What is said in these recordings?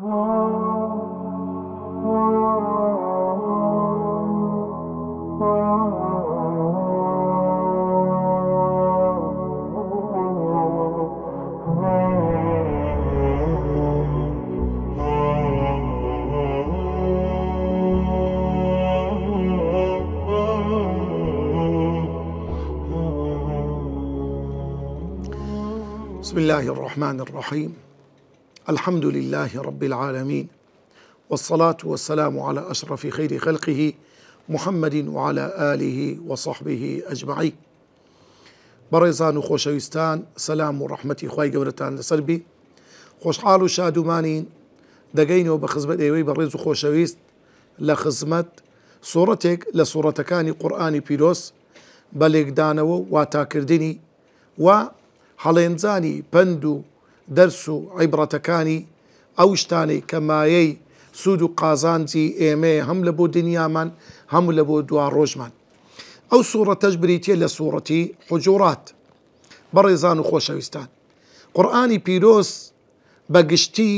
بسم الله الرحمن الرحيم. الحمد لله رب العالمين، والصلاة والسلام على أشرف خير خلقه محمد وعلى آله وصحبه أجمعين. بەڕێزان و خۆشەویستان، سەلام و ڕەحمەتی خوای گەورەتان لەسەر بی. خۆشحاڵ و شادومانین دەگەینەوە بە خزمەت ئێوەی بەڕێز و خۆشەویست لە خزمەت سوورەتێک لە سوورەتەکانی قورئانی پیرۆز بە لێکدانەوە و واتاکردنی و هەڵێنجانی پند و دەرس و عیبرەتەکانی ئەو شتانەی کە مایەی سوود و قازانجی ئێمەیە هەم لە بۆ دنیامان هەم لە بۆ دوا ڕۆژمان. ئەو سوورەتەش بریتیە لە سوورەتی حوجورات. بەڕێزان و خۆشەویستان، قورئانی پیرۆز بەگشتی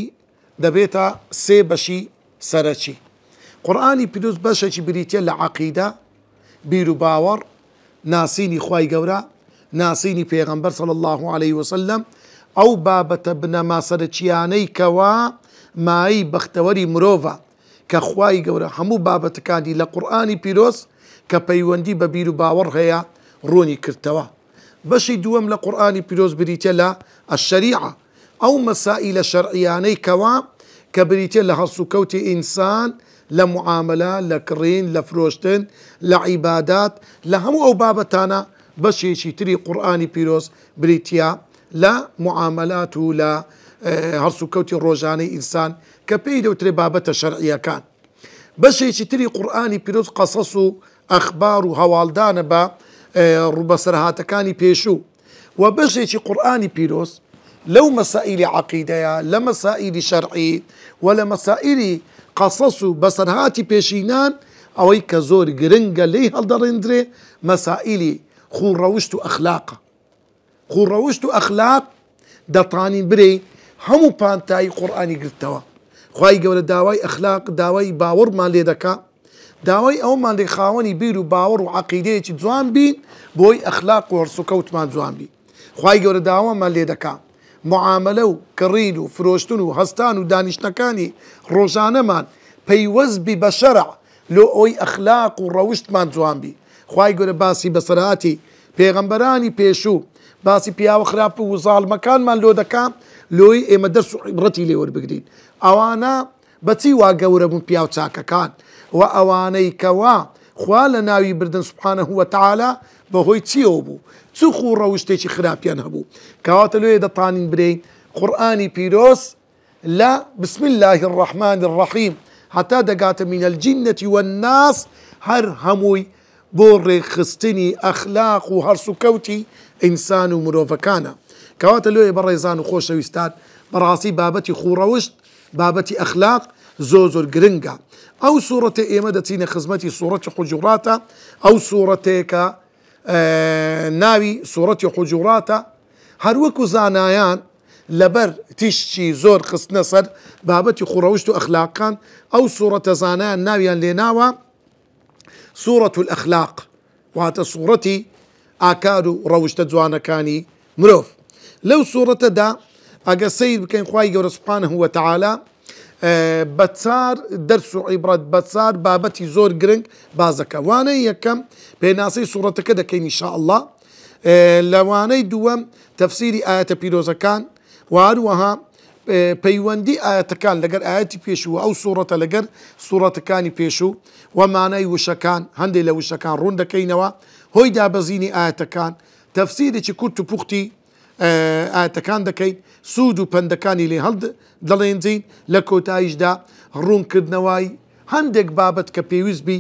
دەبێتە سێ بەشی سەرەکی. قورئانی پیرۆز بەشێکی بریتیە لە عەقیدە، بیر و باوەڕ، ناسینی خوای گەورە، ناسینی پێغەمبەر صلی الله عليه وسلم، ئەو بابەتە بنەما سەرەکیانەی کەوا مای بەختەوەری مرۆڤە کە خوای گەورە هەموو بابەتەکانی لە قورئانی پیرۆز کە پەیوەندی بە بیر و باوەڕ هەیە ڕوونی کردەوە. بەشی دووەم لە قورئانی پیرۆز بریتە لە الشەریعە، ئەو مەسائیلە شەرعیانەی کەوا کە بریتە لە هەڵس و کەوتی ئینسان لە معاملە، لە کڕین، لە فرۆشتن، لە عیبادات، لە هەموو ئەو بابەتانە بەشێکی تری قورئانی پیرۆز بریتە لە معاملات و لە هەڵس و کەوتی ڕۆژانەی ئینسان کە پێی دەوترێ بابەتە شەرعیەکان. بەشێکی تری قورئانی پیرۆز قەسەس و ئەخبار و هەواڵدانە بە ڕوبەسەرهاتەکانی پێشوو. و بەشێکی قورئانی پیرۆز لەو مەسائیلی عەقیدەیە، لە مەسائیلی شەرعی و لە مەسائیلی قەسەس و بەسەرهاتی پێشینان ئەوەی کە زۆر گرنگە لێی هەڵدەڕێندرێ مەسائیلی خوڕەوشت و ئەخلاقە. خوڕەوشت و ئەخلاق دەتوانین برێ هەموو پانتایی قورئانی گرتەوە. خوای گەورە داوای ئەخلاق، داوای باوەڕمان لێ دەکا، داوای ئەومان لێ خاوەنی بیر و باوەڕ و عەقیدەیەکی جوان بین بۆی ئەخلاق و هەرس و کەوتمان جوان بی. خوای گەورە داوامان لێ دەکا معاملە و کڕین و فرۆشتن و هەستان و دانیشتەکانی ڕۆژانەمان پەیوەست بی بە شەرع لۆ ئەوەی ئەخلاق و ڕەوشتمان جوان بی. خوای گەورە باسی بەسەرهاتی پێغەمبەرانی پێشوو، باسی پیاوە خراپ و زاڵمەکانمان لۆ دەکا، لۆی ئێمە دەرس و عیبرەتی لێ وەربگرین. ئەوانە بەچی وا گەورە بوون پیاو چاکەکان و ئەوانەی کەوا خوا لە ناوی بردن سوبحانەه وتەعالا بەهۆی چیەوە بوو، چ خوڕەوشتێکی خراپیان هەبوو. کەواتە لێ دەتوانین برین قورئانی پیرۆز لە بسم الله الرحمن الرحیم هەتا دەگاتە من الجنة والناس هەر هەمووی بۆ ڕێکخستنی ئەخلاق و هەرس و کەوتی ئینسان و مرۆڤەکانە. کەواتە لێ بەڕێزان و خۆشەویستان، بەڕاستی بابەتی خوڕەوشت، بابەتی ئەخلاق زۆر گرنگە. ئەو سوورەتە ئێمە دەچینە خزمەتی سوورەتی حوجوراتە. ئەو سوورەتێکە ناوی سوورەتی حوجوراتە، هەروەکو زانایان لەبەر تیشتی زۆر خستنە سەر بابەتی خوڕەوشت و ئەخلاقان، ئەو سوورەتە زانایان ناویان لێناوە سوورەت الئەخلاق، واتە سوورەتی ئاکار و ڕەوشتە جوانەکانی مرۆڤ. لەو سوورەتەدا ئەگە سەیر بکەین خوای گەورە سوبحانەه وتەعالا بە چار دەرس و عیبرەت، بە چار بابەتی زۆر گرنگ بازەکە. وانەی یەکەم پێناسەی سوورەتەکە دەکەین ئینشاءالله، لەوانەی دووەم تەفسیری ئاەتە پیرۆزەکان و هەروەها پەیوەندی ئاەتەکان لەگەر ئاەتی پێشوو ئەو سوورەتە لەگەر سوورەتەکانی پێشوو و مانای وشەکان، هەندێک لە وشەکان ڕوون دەکەینەوە، هۆی دابەزینی ئاەتەکان، تەفسیرێکی کورت و پوختی ئاەتەکان دەکەین، سوود و پەندەکانی لێ دەڵێنجین، لە کۆتاییشدا ڕوونکردنەوەی هەندێک بابەت کە پێویست بی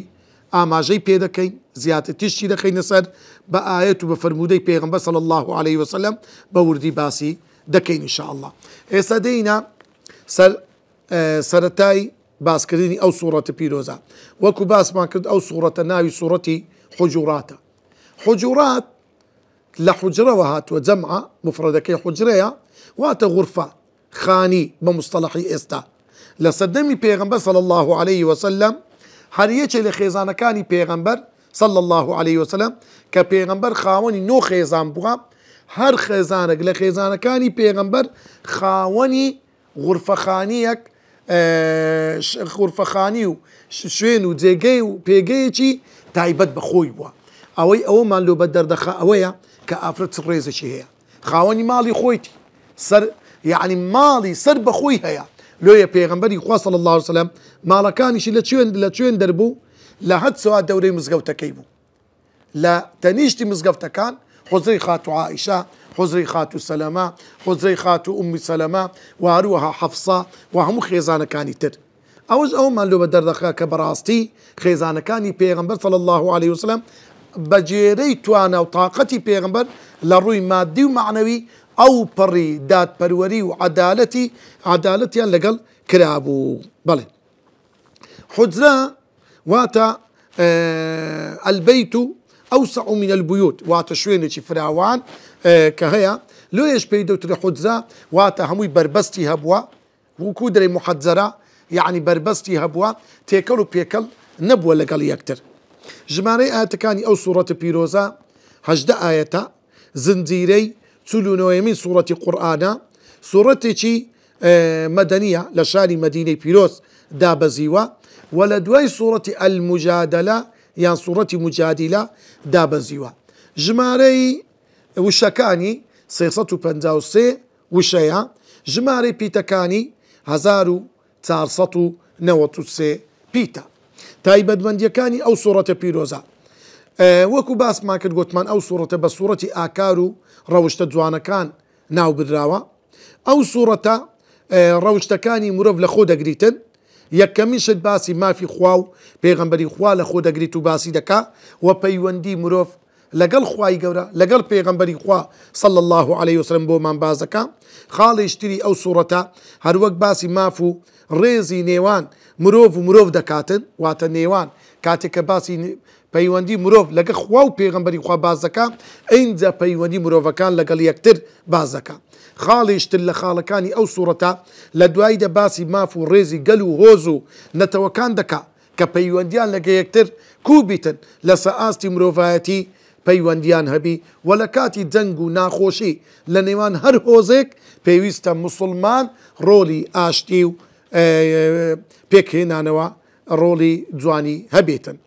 ئاماژەی پێ دەکەین، زیاتر تیشتی دەکەینە سەر بە ئاەت و بە فەرموودەی پێغەمبەر صلی الله عليه وسلم بە وردی باسی دەکەین ئینشاءالله. ئێستا دەینە سەرەتای باسکردنی ئەو سوورەتە پیرۆزە. وەکو باسمان کرد ئەو سوورەتە ناوی سوورەتی حوجوراتە. حوجورات لە حوجرەوە هاتووە، جەمعە مفرەدەکەی حوجرەیە، واتە غورفە، خانی بە مستەڵەحی ئێستا. لسدمي پیغمبر صلى الله عليه وسلم هر یەکێ لە خێزانەکانی پێغەمبەر صلى الله عليه وسلم کە پێغەمبەر خاوەنی 9 خێزان بووە هەر خێزانێک لە خێزانەکانی پێغەمبەر خاوەنی غورفەخانیەک غورفەخانی و شوێن و جێگەی و پێگەیەکی تایبەت بەخۆی بووە ئەوەی ئەوەمان لۆ بە دەردەخە ئەوەیە کە ئافرەت ڕێزێکی هەیە خاوەنی ماڵی خۆیتی سەر یعنی ماڵی سەر بەخۆی هەیە لۆیە پێغەمبەری خوا صلی الله عليه وسلم ماڵەکانیشی لە کوێن دەربوو لە حەد سەوا دەورەی مزگەوتەکەی بوو لە تەنیشتی مزگەوتەکان حوزرەی خاتو عائیشە حوزرەی خاتو سەلەمە حوزرەی خاتو ئومی سەلەمە و هەروەها حەفسا و هەموو خێزانەکانی تر ئەوەش ئەومان لۆ بە دەردەخە کە بەڕاستی خێزانەکانی پێغەمبەر صلی الله عليه وسلم بەجێرەی توانە و تااقەتی پێغەمبەر لە ڕووی مادی و معنەوی ئەو پەڕی دادپەروەری و عەدالەتیان لەگەڵ کرابوو بەڵێ حوجرە واتە البەیت ئەوسع من البیوت واتە شوێنێکی فراوان کە هەیە لۆیەش پێی دەوترێ حوجرە واتە هەمووی بربەستی هەبووە وەکو دەرێ محەجەرە یعنی بربەستی هەبووە تێکەڵ و پێکەڵ نەبووە لەگەڵ یەکتر ژمارەی ئاەتەکانی ئەو سوورەتە پیرۆزە 18 ئاەتە زنجیرەی 49مین سوورەتی قورئانە سوورەتێکی مەدەنیە لە شاری مەدینەی پیرۆز دابەزیوە و لە دوای سوورەتی المجادلە یان سوورەتی مجادلە دابەزیوە ژمارەی وشەکانی 353 وشەیە ژمارەی پیتەکانی 1493 پیتە تایبەتمەندیەکانی ئەو سوورەتە پیرۆزە وەکو باسمان کرد گوتمان ئەو سوورەتە بە سوورەتی ئاکار و ڕەوشتە جوانەکان ناو بدراوە ئەو سوورەتە ڕەوشتەکانی مرۆڤ لە خۆ دەگریتن یەکەمیشت باسی مافی خوا و پێغەمبەری خوا لە خۆ دەگریت و باسی دەکا و پەیوەندی مرۆڤ لەگەڵ خوای گەورە لەگەڵ پێغەمبەری خوا صلی الله عليه وسلم بۆمان بازەکە خاڵیشتری ئەو سوورەتە هەروەک باسی ماف و ڕێزی نێوان مرۆڤ و مرۆڤ دەکاتن واتە نێوان کاتێک کە باسی پەیوەندی مرۆڤ لەگە خوا و پێغەمبەری خوا بازەکە ئەینجا پەیوەندی مرۆڤەکان لەگەڵ یەکتر بازەکە خاڵیشتر لە خاڵەکانی ئەو سوورەتە لە دواییدا باسی ماف و ڕێزی گەل و هۆز و نەتەوەکان دەکا کە پەیوەندیان لەگە یەکتر کوبیتن لەسەر ئاستی مرۆڤایەتی پەیوەندیان هەبی و لە کاتی جەنگ و ناخۆشی لە نێوان هەر هۆزێک پێویستە موسڵمان ڕۆلی ئاشتی و پێکهێنانەوە ڕۆلی جوانی هەبێتن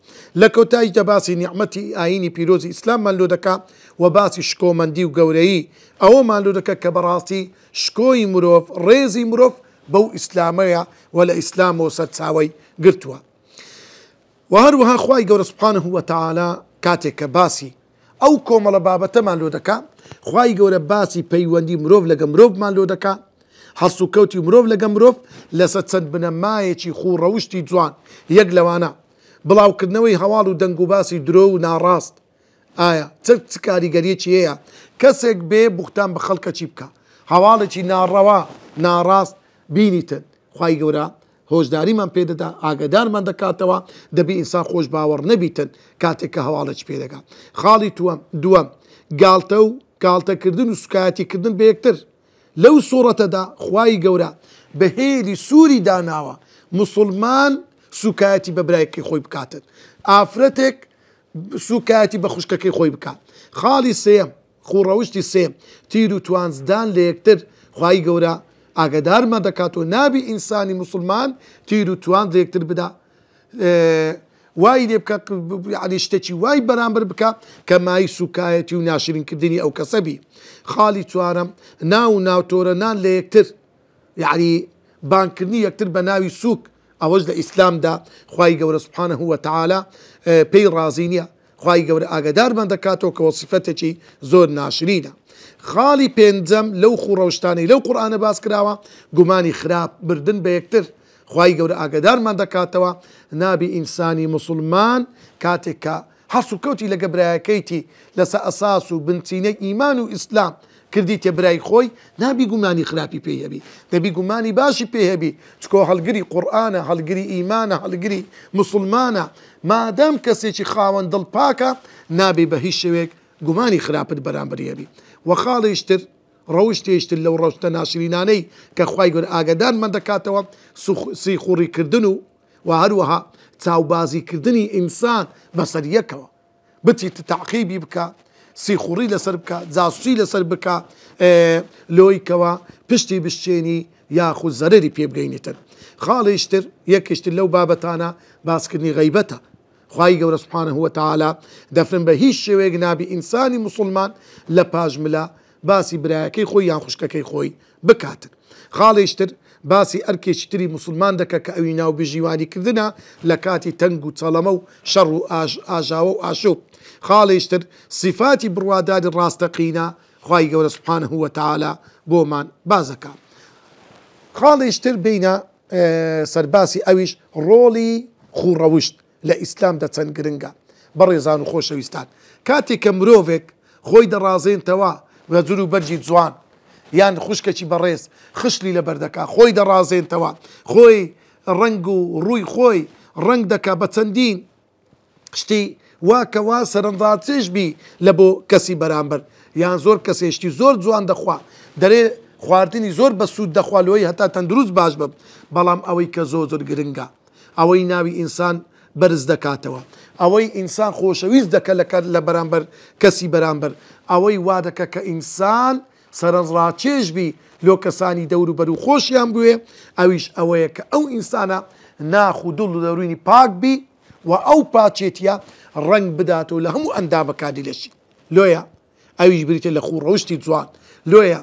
لە کۆتاییدا باسی نیعمەتی ئاینی پیرۆزی ئیسلاممان لۆ دەکا و باسی شکۆمەندی و گەورەیی ئەوەمان لۆ دەکە کە بەڕاستی شکۆی مرۆڤ ڕێزی مرۆڤ بەو ئیسلامەیە و لە ئیسلامەوە سەرچاوەی گرتووە و هەروەها خوای گەورە سوبحانه وتعالى کاتێک کە باسی ئەو کۆمەڵە بابەتەمان لۆ دەکا خوای گەورە باسی پەیوەندی مرۆڤ لەگە مرۆڤمان لۆ دەکا هەڵس و کەوتی مرۆڤ لەگە مرۆڤ لەسەر چەند بنەمایەکی خوڕەوشتی جوان یەک لەوانە بڵاوکردنەوەی هەواڵ و دەنگ و باسی درۆ و ناڕاست ئایا چ کاریگەریەکی هەیە کەسێک بێ بوختان بە خەڵکەچی بکە هەواڵێکی ناڕەوا ناڕاست بینیتن خوای گەورە هۆشداریمان پێدەدا ئاگدارمان دەکاتەوە دەبی ئینسان خۆش باوەڕ نەبیتن کاتێک کە هەواڵەی پێدەگات خاڵی دووەم گاڵتە و گاڵتەکردن و سوکایەتیکردن بە یەکتر لەو سوورەتەدا خوای گەورە بە هێلی سووری داناوە موسڵمان سوکایەتی بە برایەکی خۆی بکاتن ئافرەتێک سوکایەتی بە خوشکەکەی خۆی بکات خاڵی سێم خوڕەوشتی سێم تیر و توانزدان لە یەکتر خوای گەورە ئاگدارمان دەکات و نابی ئینسانی موسڵمان تیر و توان لە یەکتر بدا وای لێ بکات یعنی شتێکی وای بەرامبەر بکات کە مای سوکایەتی و ناشرینکردنی ئەو کەسەبی خاڵی چوارەم ناو ناوتۆرەنان لە یەکتر یعنی بانکردنی یەکتر بە ناوی سوک ئەوەش لە ئیسلامدا خوای گەورە سوبحانه وتعالى پێی ڕازی نییە خوای گەورە ئاگدارمان دەکاتەوە کە وەسیفەتێکی زۆر ناشرینە خاڵی پێنجەم لەو خوڕەوشتانەی لەو قورئانە باس کراوە گومانی خراپ بردن بە یەکتر خوای گەورە ئاگدارمان دەکاتەوە نابی ئینسانی موسڵمان کاتێک کە هەڵس و کەوتی لەگە برایەکەیتی لەسەر ئەساس و بنچینەی ئیمان و ئیسلام کردیتە برای خۆی نابی گومانی خراپی پێ هەبی دەبی گومانی باشی پێ هەبی چکۆ هەڵگری قورئانە هەڵگری ئیمانە هەڵگری موسڵمانە مادام کەسێکی خاوەن دڵ پاکە نابێ بە هیچ شێوێک گومانی خراپت بەرامبەر هەبی و خاڵیشتر ڕەوشتێشتر لەو ڕەوشتە ناشرینانەی کە خوای گەورە ئاگادارمان دەکاتەوە سیخوڕیکردن و هەروەها چاوبازیکردنی ئینسان بەسەر یەکەوە بچیت تەعقیبی بکە سیخوڕی لەسەر بکە جاسوسی لەسەر بکە لۆیکەوە پشتی بشتێنی یاخود زەرەری پێ بگەینێتن. خاڵیشتر یەکشتر لەو بابەتانە باسکردنی غەیبەتە. خوای گەورە سوبحانەهو وتەعالا دەفرن بە هیچ شێوەیەک نابی ئینسانی موسڵمان لە پاژملە باسی برایەکەی خۆی یان خوشکەکەی خۆی بکاتن. خاڵیشتر باسی ئەرکێکی تری موسڵمان دەکە کە ئەوی ناو بژیوانیکردنە لە کاتی تەنگ و چەڵەمە و شەڕ و ئاژاوە و ئاشوب. خاڵیشتر صفاتی بڕواداری ڕاستەقینە خوای گەورە سوبحانەهو وتەعالا بۆمان بازەکە. خاڵیشتر بینە سەرباسی ئەویش ڕۆڵی خوڕەوشت لە ئیسلامدا چەند گرنگە. بەڕێزان و خۆشەویستان کاتێک کە مرۆڤێک خۆی دەڕازێنتەوە بە جور و بەرجی جوان یان خوشکێکی بەڕێز خشلی لە بەردەکا خۆی دەڕازێنتەوە خۆی ڕنگ و ڕووی خۆی ڕنگ دەکا بە چەندین شتی واکەوا سەرنجڕاکێش بی لە بۆ کەسی بەرامبەر یان زۆر کەسێشتی زۆر جوان دەخوا دەرێ خواردنی زۆر بە سوود دەخوالەوەی هەتا تەندروست باش بم بەڵام ئەوەی کە زۆر زۆر گرنگە ئەوەی ناوی ئینسان بەرز دەکاتەوە ئەوەی ئینسان خۆشەویست دەکە لە بەرامبەر کەسی بەرامبەر ئەوەی وا دەکە کە ئینسان سەرنجڕاکێش بی لۆ کەسانی دەور و بەر و خۆشیان بوێ ئەویش ئەوەیە کە ئەو ئینسانە ناخ و دڵ و دەروینی پاک بی و ئەو پاچێتیە ڕنگ بداتەوە لە هەموو ئەندامەکانی لەشی لۆیە ئەویش بریتە لە خوڕەوشتی جوان لۆیە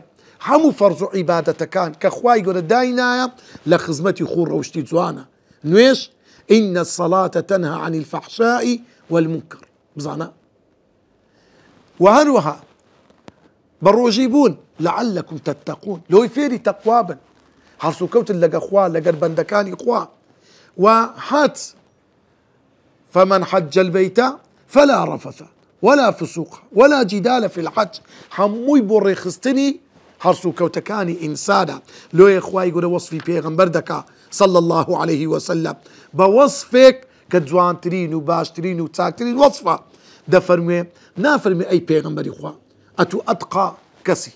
هەموو فەرز و عیبادەتەکان کە خوای گەورە داینایە لە خزمەتی خوڕەوشتی جوانە. نوێش إن الصلاة تنهى عن الفحشاء والمنكر بزانا وهروها بروجيبون لعلكم تتقون لو فيري تقوابا حرصو كوت لقى اخوان لقى بندكان اخوان وحات فمن حج البيت فلا رفث ولا فسوق ولا جدال في الحج حموي بوريخستني حرصو كوتكاني إنسانا لو يا إخوائي يقول وصفي بيغمبر دكا صلى الله عليه وسلم بوصفك كجوان ترين وباش ترين وتاك ترين وصفة دفرمي نافرمي أي بيغمبر إخوة أتو أتقى كسي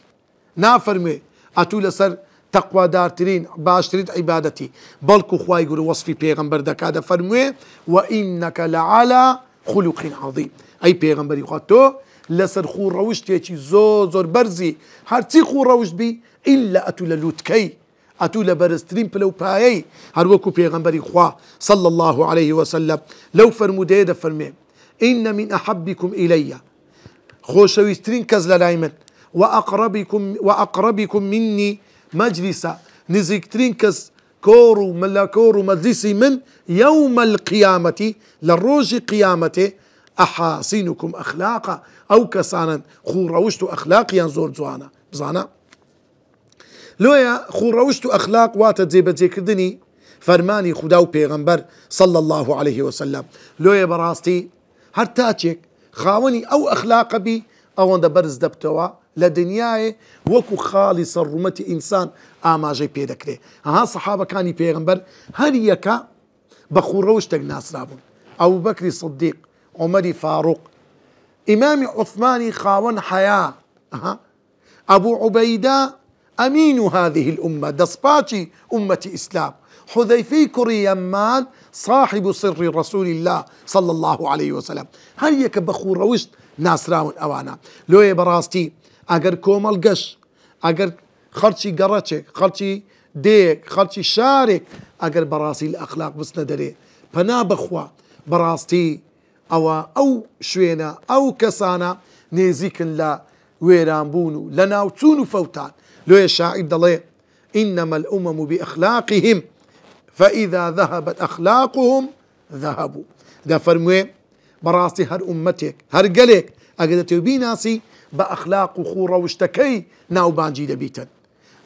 نافرمي أتو لسر تقوى دار ترين باش ترين عبادتي بلكو إخوائي يقول وصفي بيغمبر دكا دفرمي وإنك لعلى خلق عظيم أي بيغمبر إخوة تو لسر خور روشتي زور برزي هرتي خور روشت بي إلا أتو للوتكي أتو لبرسترين بلو باي هروكو بيغمبري خوا صلى الله عليه وسلم لو فرمودي دا فرمي إن من أحبكم إلي خوشويسترين كزل لايمن وأقربكم مني مجلسا نزيكترين كز كورو ملاكورو مجلسي من يوم القيامة للروج قيامته أحاسنكم أخلاقا أو كسانا خوروشت أخلاقيا زور زوانا بزانا لويا خوروشت أخلاق واتا زيبا زيكردني فرماني خداو بيغمبر صلى الله عليه وسلم لويا براستي هرتاتشك خاوني أو أخلاق بي أو أن برز دبتوا لدنياي وكو خالص الرمة إنسان آماجي بيدكري ها صحابة كاني بيغمبر هريكا بخوروشتك ناس رابون أبو بكر الصديق عمري فاروق إمامي عثماني خاون حياة أبو عبيدة أمين هذه الأمة دسباتي أمة إسلام حذيفي كري يمان صاحب سر رسول الله صلى الله عليه وسلم هل يكبخور روشت ناس راون أوانا لو براستي أجر كومال قش أجر خرشي قرشك خرشي ديك خرشي شارك أجر براسي الأخلاق بس ندري فنا بخوا براستي أو شوينا أو كسانا نيزيكن لا ويرانبونو لنا وتونو فوتان لو يا شاعر ضلي إنما الأمم بأخلاقهم فإذا ذهبت أخلاقهم ذهبوا ده فرموه براسي هر أمتك هر قلك أقدتو بيناسي بأخلاق وخورة واشتكي ناو بانجي دبيتن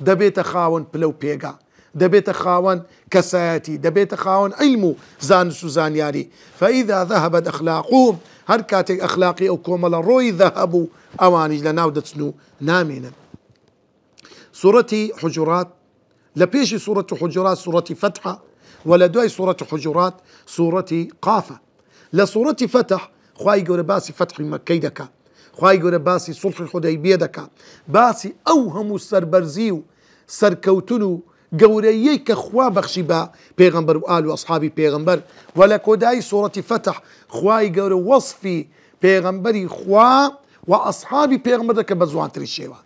دبيت خاون بلو بيغا دبيت خاون كساتي دبيت خاون علمو زانسو زانياري فإذا ذهبت أخلاقهم هر كاتك أخلاقي أو كومل روي ذهبوا أواني لناو دتسنو نامينا سورة حجرات لبيش سورة حجرات سورة فتحة ولا دوي سورة حجرات سورة قافة لسورة فتح خواي قول باسي فتح مكيدك خوای گەورە باسی سوڵحی حودەیبیە دەکات باسی ئەو هەموو سەربەرزی و سەرکەوتن و گەورەیەی کە خوا بەخشی بە پێغەمبەر و ئال و ئەسحابی پێغەمبەر و لە کۆدایی سوورەتی فەتح خوای گەورە وەصفی پێغەمبەری خوا و ئەسحابی پێغەمبەر دەکە بە جوانترین شێوە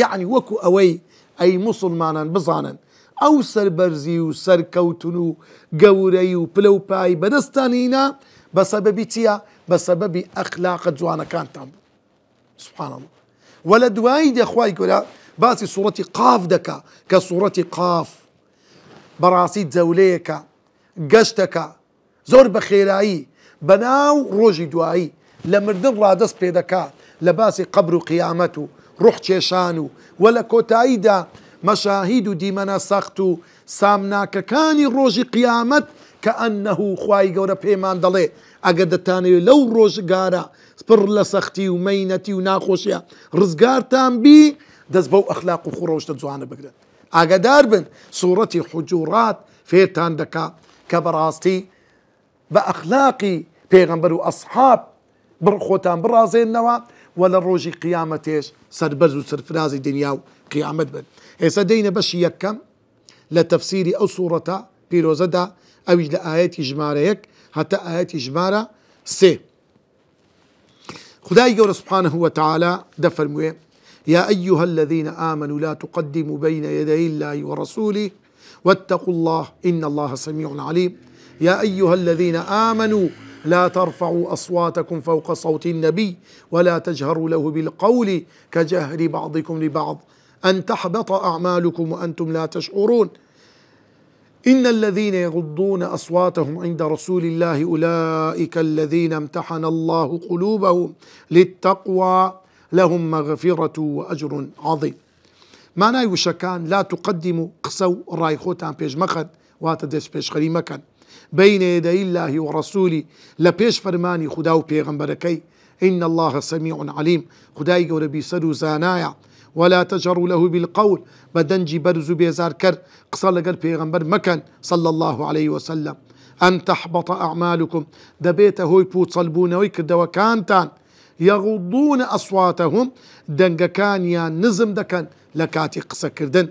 یعنی وەکو ئەوەی ئەی موسڵمانان بزانن ئەو سەربەرزی و سەرکەوتن و گەورەی و پلە و پای بەدەستان هینا بە سەبەبی چییە؟ بە سەبەبی ئەخلاقە جوانەکانتان بوو سبحان الله و لە دوایی دەخوای گەورە باسی سوورەتی قاف دەکا کە سوورەتی قاف بەڕاستی جەولەیەکە گەشتەکە زۆر بە خێرایی بەناو ڕۆژی دوایی لە مردن ڕادەست پێ دەکات لە باسی قەبر و قیامەت و ڕوح کێشان و لە کۆتاییدا مەشاهید و دیمەنە سەخت و سامناکەکانی ڕۆژی قیامەت کە ئەنەه خوای گەورە پێمان دەڵێ ئەگەر دەتانەوێت لەو ڕۆژگارە پڕ لە سەختی و مەینەتی و ناخۆشیە ڕزگارتان بی دەست بەو ئەخلاق و خوڕەوشتە جوانە بگرن ئاگادار بن سوورەتی حجوڕات فێرتان دەکا کە بەڕاستی بە ئەخلاقی پێغەمبەر و ئەسحاب خۆتان بڕازێننەوە و لە ڕۆژی قیامەتێش سەربەرز و سەرفرازی دنیا و قیامەت بن ئێستا دەینە بەشی یەکەم لە تەفسیری ئەو سوورەتە پیرۆزەدا ئەویش لە ئاەتی ژمارە 1 هەتا ئاەتی ژمارە 3 خدای گەورە سبحانه وتعالى دەفەرموێ يا أيها الذين آمنوا لا تقدموا بين يدي الله ورسوله واتقوا الله إن الله سميع عليم يا أيها الذين آمنوا لا ترفعوا أصواتكم فوق صوت النبي ولا تجهروا له بالقول كجهر بعضكم لبعض أن تحبط أعمالكم وأنتم لا تشعرون إن الذين يغضون أصواتهم عند رسول الله أولئك الذين امتحن الله قلوبهم للتقوى لهم مغفرة وأجر عظيم معناه وشكان لا تقدموا قسو رايخوتان بيش مخد واتدش بيش خري مكان بين يدي الله ورسوله لبيش فرماني خداو بيغمبركي إن الله سميع عليم خداي قول بيسرو زانايا ولا تجروا له بالقول بدنجي برزو بيزار كر قصة لقل بيغمبر مكان صلى الله عليه وسلم أن تحبط أعمالكم دبيت هوي بوت صلبون ويكردوا كانتان يغضون أصواتهم دنجكان يا نزم دكان لكاتي قصة كردن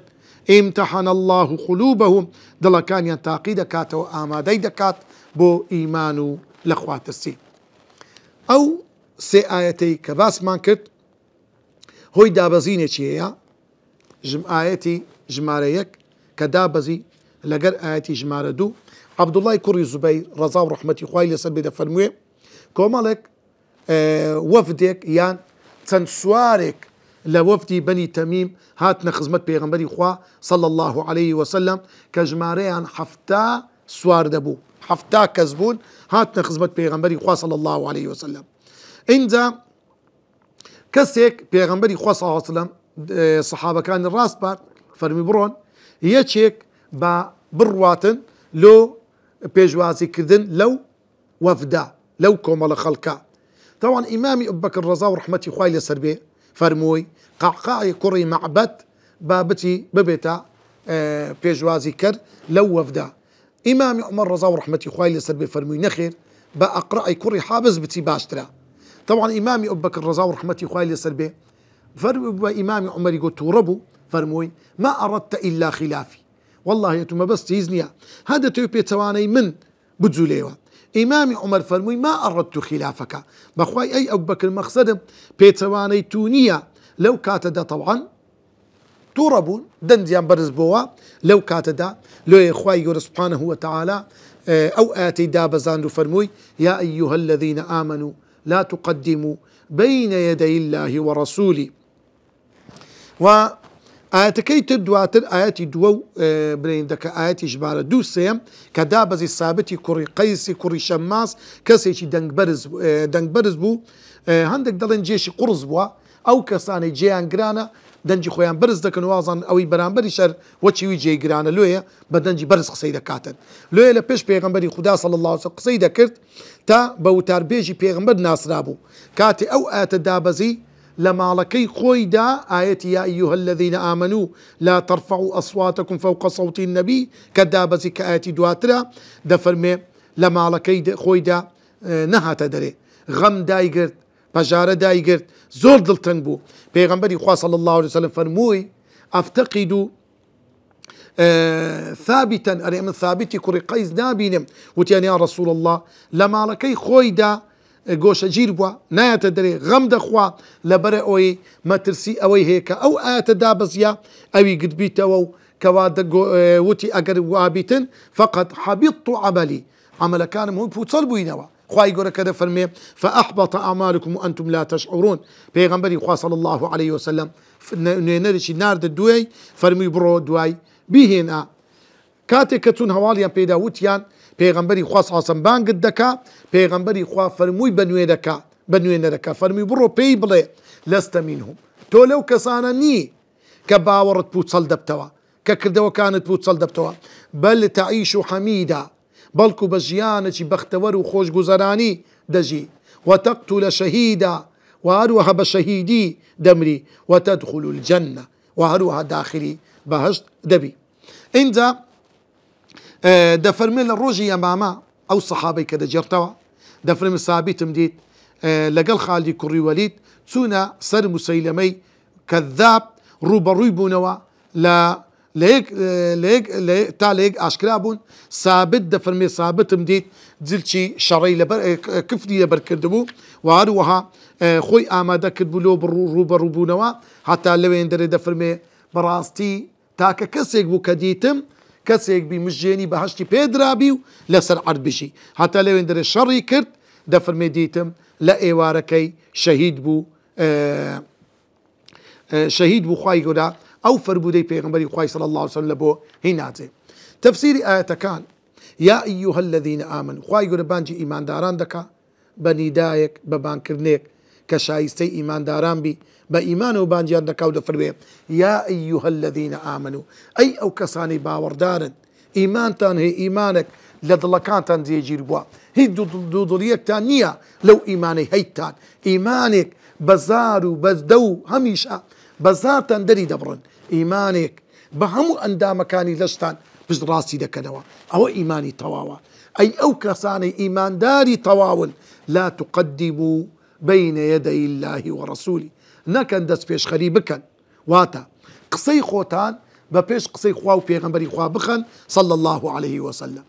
امتحن الله قلوبهم دلكان ينتاقي دكات وآمادي دكات بو إيمانو لأخوات السين أو سي آياتي كباس مان كرت هوي دابزيني چيها آياتي جمارة 1 كدابزي لقر آياتي جمارة 2 عبد الله كوري زبير رضا ورحمتي خوالي لسبي دفرموه كومالك وفدك يان تنسوارك لوفدي بني تميم هاتنا خزمت بيغمبري خوا صلى الله عليه وسلم كجماريان حفتا سوار دبو حفتا كزبون هاتنا خزمت بيغمبري خوا صلى الله عليه وسلم انزا كسيك بيغمبري خوا صلى الله عليه وسلم صحابة كان الراس بار فرمي برون يتشيك با برواتن لو بيجوازي كردن لو وفدا لو كومال خلقا طبعا إمامي أبو بكر الرضا ورحمتي خوالي لسربي فرموي قعقاعي كوري معبد بابتي ببيتا بيجوازي كر لو وفدا إمامي عمر رضا ورحمتي خوالي لسربي فرموي نخير بأقرأي كوري حابز بتي باشترا طبعا إمامي أبو بكر الرضا ورحمتي خوالي لسربي فرموي إمامي عمر يقول توربو فرموي ما أردت إلا خلافي والله يتم بس تيزنيا هذا توبي تواني من بتزوليوا إمامي عمر فرموي ما أردت خلافك بخواي أي أبو بكر مقصد بيتواني تونية لو كاتدا طبعا توربون دنديان برز بوا لو كاتدا لو يخواي يقول سبحانه وتعالى أو آتي دابزان فرموي يا أيها الذين آمنوا لا تقدموا بين يدي الله ورسوله و آياتكي تدواتر آياتي دو برين دك آياتي جبارة دو سيم كدابزي الثابتي كوري قيسي كوري شماس كسيشي دنگ برز بو هندك دلن جيشي قرز بوا أو كساني جيان جرانا دنجي خويان برز دكن وازن أوي برانبري شر وچي جي جرانا لويا بدنجي برز قصيدة كاتن لويا لبيش بيغمبري خدا صلى الله عليه وسلم قصيدة كرت تا بوتار بيجي بيغمبر ناس رابو كاتي أو آت دابزي لما لكي خويدا آيتي يا أيها الذين آمنوا لا ترفعوا أصواتكم فوق صوت النبي كدابزي كآيتي دواترا دفرمي لما لكي خويدا نها تدري غم دايقرت بەژارە دایگرت زۆر دڵتەنگ بوو. پێغەمبەری خوا صلی الله عليه وسلم فەرمووی ئەفتەقیدو ثابتا ئەرێ من ثابتی کوڕی قەیس نابینم. وتیان یا رسول الله لە ماڵەکەی خۆیدا گۆشەگیر بووە نایەتە دەرێ غەم دەخوا لەبەرە ئەوەی مەترسی ئەوەی هەیە کە ئەو ئاەتە دابەزیە ئەوی گرتبیتەوە و کەوا وتی ئەگەر وابیتن فقط حەبیط عەمەلی عەمەلەکانم هەمووی پوچەڵ بووینەوە. خوای گەورە کە دەفەرمێ فأحبط أعمالكم وأنتم لا تشعرون. پێغەمبەری خوا صلی الله عليه وسلم نوێنەرێکی ناردە دوێی فەرمووی بڕۆ دوای بیهێنا. کاتێک کە چوون هەواڵیان پێدا وتیان پێغەمبەری خوا صلی الله عليه وسلم بانگت دەکا. پێغەمبەری خوا فەرمووی بە نوێنەرەکە فەرمووی بڕۆ پێی بڵێ لەستە مینهم تۆ لەو کەسانە نی کە باوەڕت پوچەڵ دەبتەوە کە کردەوەکانت پوچەڵ دەبتەوە بەل تەعیش حەمیدا بەڵکو بە ژیانێکی بەختەوەر و خۆشگوزەرانی دەژی وتەقتولە شەهیدا و هەروەها بە شەهیدی دەمری وتەدخل الجەنە و هەروەها داخلی بەهەشت دەبی. اینجا دەفەرمێ لە ڕۆژی ئەمامە ئەو سەحابەی کە دەجێڕتەوە دەفەرمێ سابیتم دیت لەگەڵ خاڵدی کوڕی وەلید چوونە سەر موسەیلەمەی کەذاب ڕوبەڕووی بوونەوە تا لە یەک ئاشکرا بوون. سابت دەفەرمێ سابتم دیت جلچی شەڕەی کفری لەبەر کردبوو و هەروەها خۆی ئامادە کرد بوو لۆ ڕوبەڕووبوونەوە هەتا لەوێن دەرێ دەفەرمێ بەڕاستی تاکە کەسێک بوو کە دیتم کەسێک بی مژێنی بەهەشتی پێدرابی و لەسەر عەربشی هەتا لەوێن دەرێ شەڕی کرد دەفەرمێ دیتم لە ئێوارەکەی شەهید بوو خوای گەورە ئەو فەرمودەی پێغەمبەری خوای صلی الله عليه وسلم لە بۆ هیناتێ. تەفسیری ئاەتەکان یا ئەیوهە الذین ئامنوا خوای گەورە بانگی ئیمانداران دەکا بە نیدایەک بە بانکردنێک کە شایستەی ئیمانداران بی بە ئیمانەوە بانگیان دەکا و دەفەرمێ یا ئەیوهە الذین ئامنوا ئەی ئەو کەسانی باوەڕدارن ئیمانتان هەیە ئیمانێک لە دڵەکانتان جێگیر بووە هیچ دوودڵیەکتان نییە لەو ئیمانەی هەیتان ئیمانێک بەزار و بەزدە و هەمیشە بەزارتان دەری دەبڕن ئیمانێک بە هەموو ئەندامەکانی لەشتان پشت ڕاستی دەکەنەوە ئەوە ئیمانی تەواوە. ئەی ئەو کەسانی ئیمانداری تەواون لا تقدموا بين يدي الله ورسوله نەکەن دەست پێشخەری بکەن واتە قسەی خۆتان بە پێش قسەی خوا و پێغەمبەری خوا بخەن صلى الله عليه وسلم.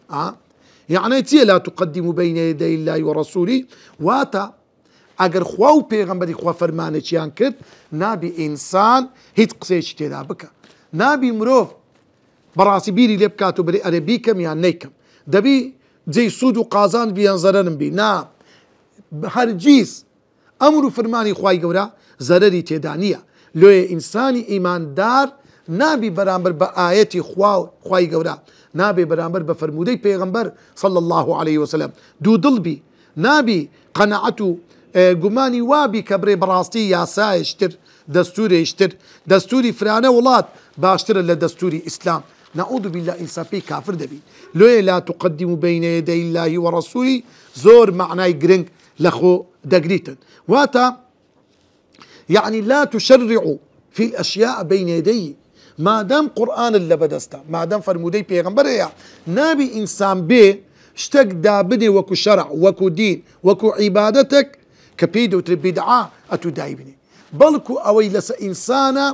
يعني چییە لا تقدموا بين يدي الله ورسوله واتە ئەگەر خوا و پێغەمبەری خوا فەرمانێکیان کرد نابی ئینسان هیچ قسەیەکی تێدا بکە نابی مرۆڤ بەڕاستی بیری لێ بکات و بڵێ ئەرێ بیکەم یان نەیکەم دەبی جێی سوود و قازان بیان زەرەرم بی نا هەرگیز ئەمر و فەرمانی خوای گەورە زەرەری تێدا نییە. لێ ئینسانی ئیماندار نابی بەرامبەر بە ئاەتی خوای گەورە نابێ بەرامبەر بە فەرمودەی پێغەمبەر صلى الله عليه وسلم دوو دڵ بی نابی قەنەعەت و گومانی وابی کە بڕێ بەڕاستی یاسایشتر دەستورێشتر دەستوری فرانە وڵات باشترە لە دەستوری ئیسلام نعوذ بالله ئینسان پێی کافر دەبی. لێ لا تقدموا بين يدي الله ورسوله زۆر معنای گرنگ لە خۆ دەگریتن واتە يعني لا تشرعوا في الأشياء بين يديه مادام قورآن لە بەدەستە مادام فەرمودەی پێغەمبەر هەیە نابی ئینسان بێ شتێک دابنێ وەکو شەرع وەکو دین وەکو عیبادەتێک کە پێی دەوترێت بیدعا ئەتو دایبنێ بەڵکو ئەوەی لەسەر ئینسانە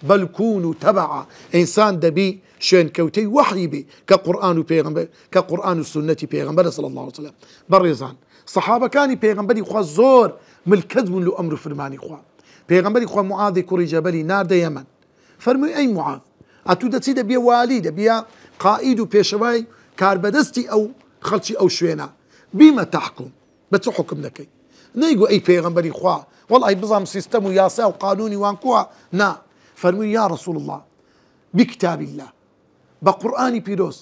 بەل کونوا تەبعا ئینسان دەبی شوێنکەوتەی وەحی بێ کە قورآن و پێغەمبەر کە قورآن و سنەتی پێغەمبەر صلی الله عليه وسلم. بەڕێزان سەحابەکانی پێغەمبەری خوا زۆر ملکەت بوون لە ئەمر و فەرمانی خوا. پێغەمبەری خوا معاذی کوڕی جەبەلی ناردە یەمەن فەرمووی ئەی معاذ ئەتوو دەچی دەبیە والی دەبیە قائید و پێشەوای کاربەدەستی ئەو خەڵکی ئەو شوێنە بیمە تەحکوم بە چ حکم دەکەی نەیگو ئەی پێغەمبەری خوا وەڵی بزانم سیستەم و یاسا و قانونی وان کووە نا فەرمووی یا رسول الله بکتاب الله بە قورآنی پیرۆز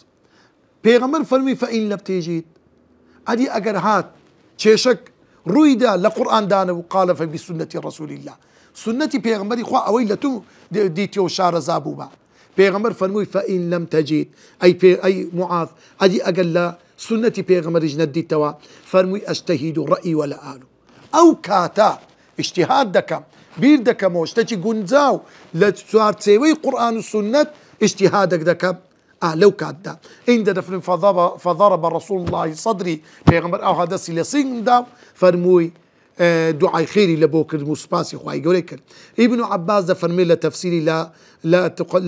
پێغەمبەر فەرمووی فەئین لەم تێژیت ئەدی ئەگەر هات کێشەک ڕوویدا لە قورآن دانە و قالە فەبیسونەتی رەسوول الله سنەتی پێغەمبەری خوا ئەوەی لە تۆ دیتیەوە شارەزا بوو بە. پێغەمبەر فەرمووی فەئین لەم تەجید ئەی معاذ ئەدی ئەگەر لە سنەتی پێغەمبەریش نەدیتەوە فەرمووی ئەجتەهید ڕەئی وەلا ئالو ئەو کاتە ئیجتیهاد دەکەم بیر دەکەمەوە شتێکی گونجاو لە چوارچێوەی قورآن و سنەت ئیجتیهادێک دەکەم لەو کاتدا ئینجا دەفرن فەضەرەبە رەسوول الله صدری پێغەمبەر ئەوها دەستی لە سینگمدا فەرمووی دعای خێری لە بۆ کرد و سوپاسی خوای گەورەی کرد. ئیبن عەباس دەفەرمێ لە تەفسیری